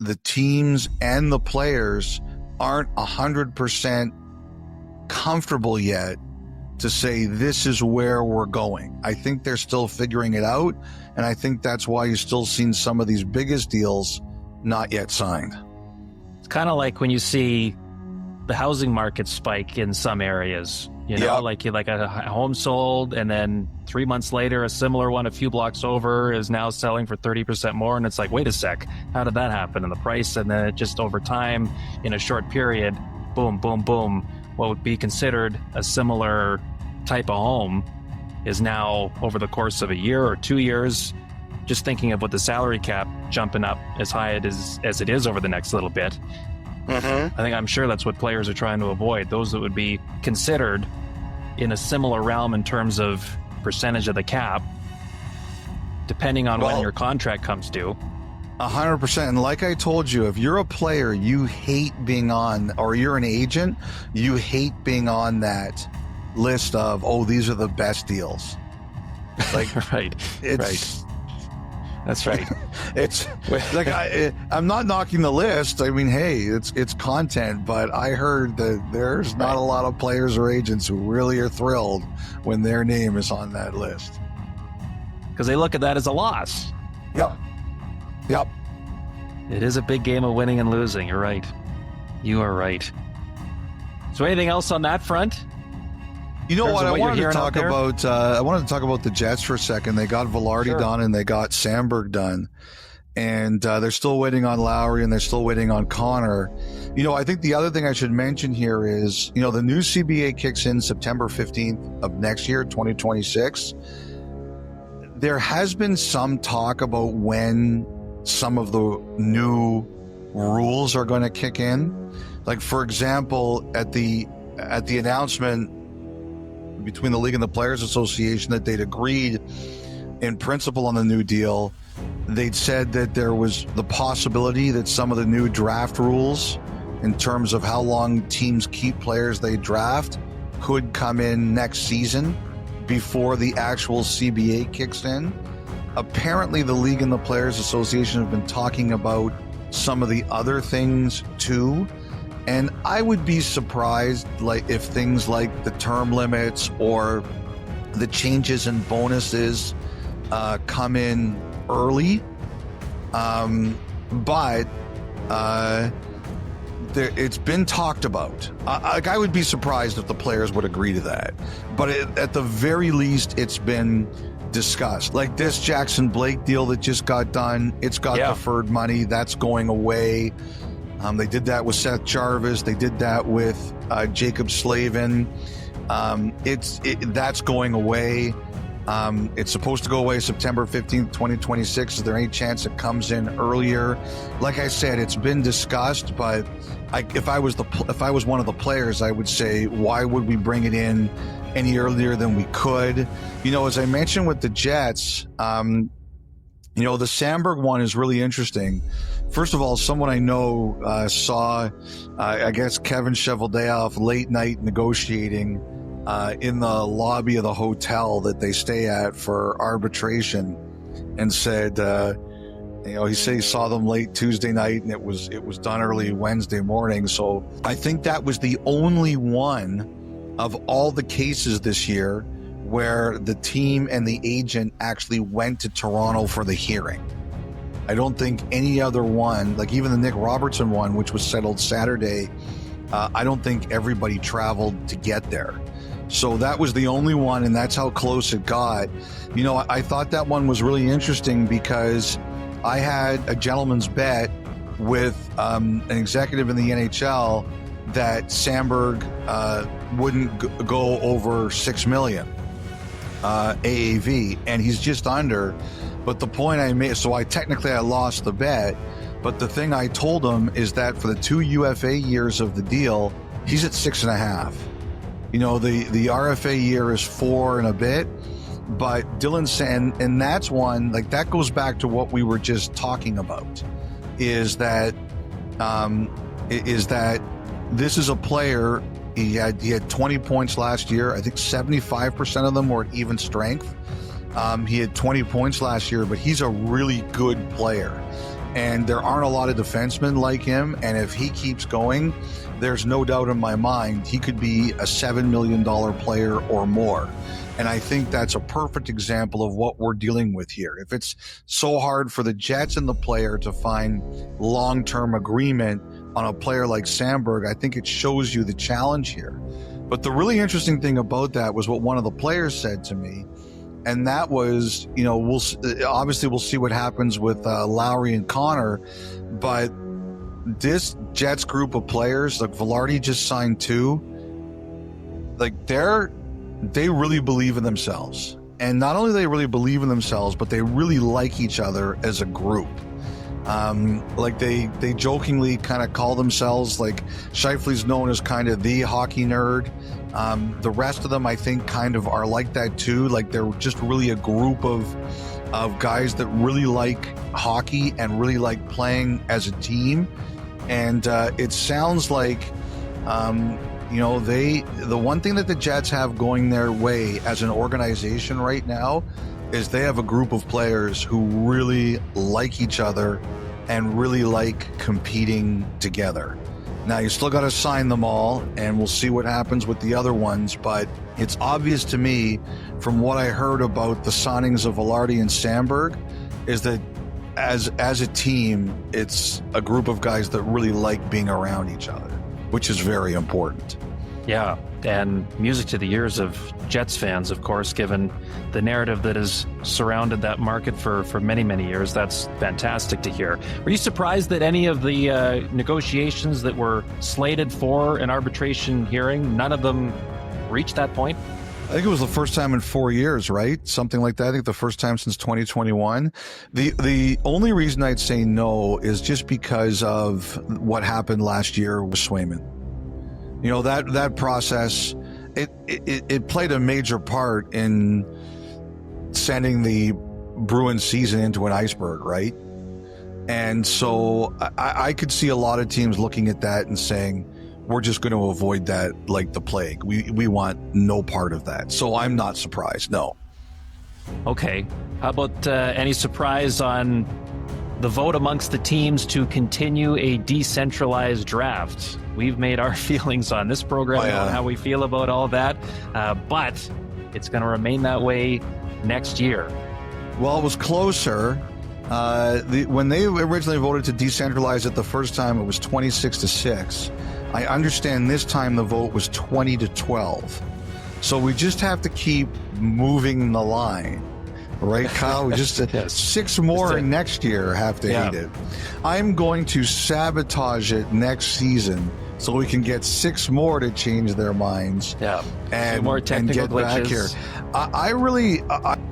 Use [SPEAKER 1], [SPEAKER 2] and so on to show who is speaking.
[SPEAKER 1] the teams and the players aren't 100% comfortable yet to say this is where we're going. I think they're still figuring it out, and I think that's why you're still seeing some of these biggest deals not yet signed.
[SPEAKER 2] It's kind of like when you see the housing market spike in some areas, you know, like a home sold, and then 3 months later, a similar one a few blocks over is now selling for 30% more. And it's like, wait a sec, how did that happen? And the price, and then it just over time, in a short period, boom, boom, boom, what would be considered a similar type of home is now, over the course of a year or 2 years, just thinking of what the salary cap jumping up as high as it is over the next little bit. I'm sure that's what players are trying to avoid. Those that would be considered in a similar realm in terms of percentage of the cap, depending on when your contract comes due.
[SPEAKER 1] 100%. And like I told you, if you're a player, you hate being on, or you're an agent, you hate being on that list of, oh, these are the best deals. Like,
[SPEAKER 2] right. That's right.
[SPEAKER 1] It's like, I'm not knocking the list. I mean, hey, it's content, but I heard that there's not a lot of players or agents who really are thrilled when their name is on that list.
[SPEAKER 2] Because they look at that as a loss.
[SPEAKER 1] Yep.
[SPEAKER 2] It is a big game of winning and losing. You're right. You are right. So anything else on that front?
[SPEAKER 1] You know what? I wanted to talk about the Jets for a second. They got Velarde done and they got Sandberg done, and they're still waiting on Lowry and they're still waiting on Connor. You know, I think the other thing I should mention here is, you know, the new CBA kicks in September 15th of next year, 2026. There has been some talk about when some of the new rules are going to kick in. Like, for example, at the announcement between the league and the Players Association that they'd agreed in principle on the new deal, they'd said that there was the possibility that some of the new draft rules in terms of how long teams keep players they draft could come in next season before the actual CBA kicks in. Apparently the league and the Players Association have been talking about some of the other things too. And I would be surprised, like, if things like the term limits or the changes in bonuses come in early. But it's been talked about. I would be surprised if the players would agree to that. But at the very least, it's been discussed. Like this Jackson Blake deal that just got done, it's got deferred money. That's going away. They did that with Seth Jarvis. They did that with Jacob Slavin. That's going away. It's supposed to go away September 15th, 2026. Is there any chance it comes in earlier? Like I said, it's been discussed, but if I was one of the players, I would say, why would we bring it in any earlier than we could? You know, as I mentioned with the Jets, you know, the Sandberg one is really interesting. First of all, someone I know saw, I guess, Kevin Cheveldayoff late night negotiating in the lobby of the hotel that they stay at for arbitration, and said, you know, he said he saw them late Tuesday night and it was done early Wednesday morning. So I think that was the only one of all the cases this year where the team and the agent actually went to Toronto for the hearing. I don't think any other one, like even the Nick Robertson one, which was settled Saturday, I don't think everybody traveled to get there. So that was the only one, and that's how close it got. You know, I thought that one was really interesting because I had a gentleman's bet with an executive in the NHL that Sandberg wouldn't go over $6 million. AAV, and he's just under. But the point I made, so I lost the bet, but the thing I told him is that for the 2 UFA years of the deal, he's at 6.5. You know, the RFA year is 4 and a bit, but Dylan Sand, and that's one, like, that goes back to what we were just talking about, is that this is a player. He had 20 points last year. I think 75% of them were at even strength. He had 20 points last year, but he's a really good player. and there aren't a lot of defensemen like him. And if he keeps going, there's no doubt in my mind he could be a $7 million player or more. And I think that's a perfect example of what we're dealing with here. If it's so hard for the Jets and the player to find long-term agreement on a player like Sandberg, I think it shows you the challenge here. But the really interesting thing about that was what one of the players said to me. And that was, we'll see what happens with Lowry and Connor, but this Jets group of players, like Velarde just signed 2, like they really believe in themselves. And not only do they really believe in themselves, but they really like each other as a group. Like they jokingly kind of call themselves, like Scheifele's known as kind of the hockey nerd. The rest of them, I think, kind of are like that too. Like they're just really a group of guys that really like hockey and really like playing as a team. And it sounds like, the one thing that the Jets have going their way as an organization right now is they have a group of players who really like each other and really like competing together. Now, you still got to sign them all, and we'll see what happens with the other ones, but it's obvious to me from what I heard about the signings of Velarde and Sandberg is that as a team, it's a group of guys that really like being around each other, which is very important.
[SPEAKER 2] Yeah, and music to the ears of Jets fans, of course, given the narrative that has surrounded that market for many, many years. That's fantastic to hear. Were you surprised that any of the negotiations that were slated for an arbitration hearing, none of them reached that point?
[SPEAKER 1] I think it was the first time in 4 years, right? Something like that. I think the first time since 2021. The only reason I'd say no is just because of what happened last year with Swayman. That process, it played a major part in sending the Bruins season into an iceberg, right? And so I could see a lot of teams looking at that and saying, we're just going to avoid that like the plague. We want no part of that. So I'm not surprised, no.
[SPEAKER 2] Okay. How about any surprise on the vote amongst the teams to continue a decentralized draft? We've made our feelings on this program, on how we feel about all that, but it's going to remain that way next year.
[SPEAKER 1] Well, it was closer. When they originally voted to decentralize it the first time, it was 26-6. I understand this time the vote was 20-12. So we just have to keep moving the line. Right, Kyle? We just
[SPEAKER 2] yes.
[SPEAKER 1] 6 more next year have to hate it. I'm going to sabotage it next season so we can get 6 more to change their minds.
[SPEAKER 2] Yeah,
[SPEAKER 1] and
[SPEAKER 2] more technical
[SPEAKER 1] get
[SPEAKER 2] glitches.
[SPEAKER 1] Back here.